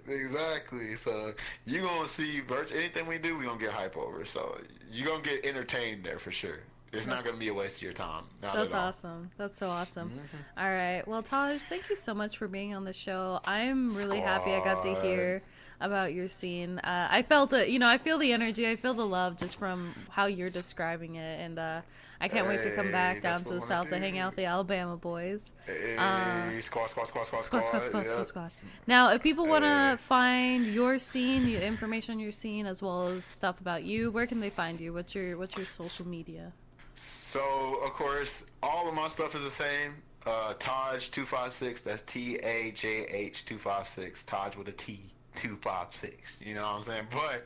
Exactly. So you gonna see anything we do, we gonna get hype over. So you gonna get entertained there for sure. It's not gonna be a waste of your time. Not That's at all. awesome. That's so awesome. All right. Well, Taj, thank you so much for being on the show. I'm really happy I got to Squad. hear about your scene. I felt it. You know, I feel the energy. I feel the love just from how you're describing it. And I can't wait to come Hey, back that's down to what the I South wanna to hang out do. with the Alabama boys. Hey, squad, squad, squad, squad, Squad, squad, squad. squad, squad, Yep. squad. Now, if people want Hey. to find your scene, your information on your scene, as well as stuff about you, where can they find you? What's your social media? So of course, all of my stuff is the same. Tajh256. That's Tajh256. Taj with a T. 256. You know what I'm saying? But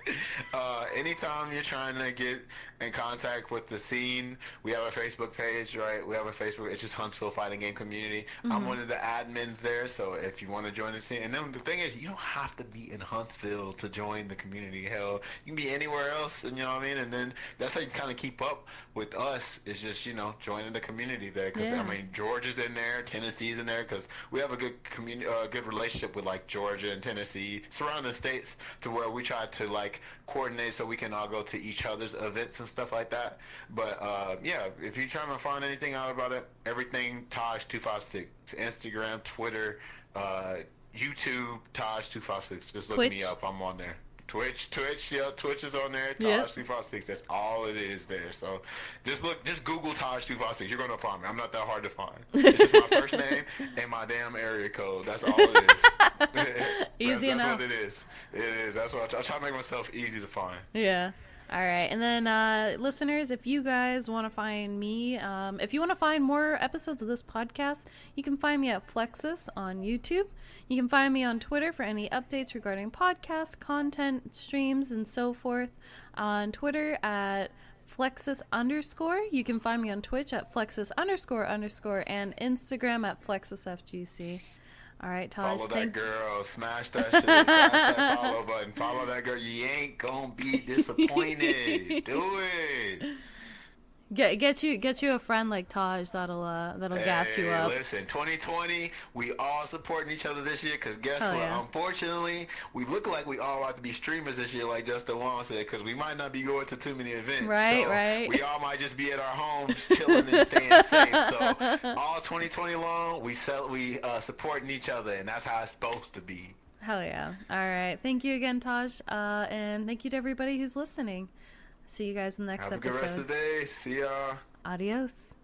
anytime you're trying to get in contact with the scene, we have a Facebook page, right? We have a Facebook. It's just Huntsville Fighting Game Community. I'm one of the admins there, so if you want to join the scene, and then the thing is, you don't have to be in Huntsville to join the community. Hell, you can be anywhere else, and you know what I mean. And then that's how you kind of keep up with us. Is just joining the community there, because Yeah. I mean Georgia's in there, Tennessee's in there, because we have a good community, good relationship with like Georgia and Tennessee, surrounding states, to where we try to like coordinate so we can all go to each other's events and stuff like that. But yeah, if you're trying to find anything out about it, everything Tajh256, Instagram, Twitter, YouTube, Tajh256. Just look me Twitch? up. I'm on there. Twitch, yeah, Twitch is on there. Yep. Taj256. That's all it is there. So just Google Taj256. You're gonna find me. I'm not that hard to find. It's just my first name and my damn area code. That's all it is. Easy that's enough. what it is. It is. That's what I try to make myself easy to find. Yeah. All right. And then, listeners, if you guys want to find me, if you want to find more episodes of this podcast, you can find me at Flexiss on YouTube. You can find me on Twitter for any updates regarding podcasts, content, streams, and so forth. On Twitter at Flexiss _. You can find me on Twitch at Flexiss __ and Instagram at FlexissFGC. All right, Taj. Follow that girl. Smash that shit. Smash that follow button. Follow that girl. You ain't gonna be disappointed. Do it. Get you a friend like Taj that'll gas you Hey, up. listen, 2020, we all supporting each other this year, because guess Hell what? yeah. Unfortunately, we look like we all have to be streamers this year, like Justin Wong said, because we might not be going to too many events. Right, so right. We all might just be at our homes chilling and staying safe. So all 2020 long, we supporting each other, and that's how it's supposed to be. Hell yeah. All right. Thank you again, Taj. And thank you to everybody who's listening. See you guys in the next Have a good episode. rest of the day. See y'all. Adios.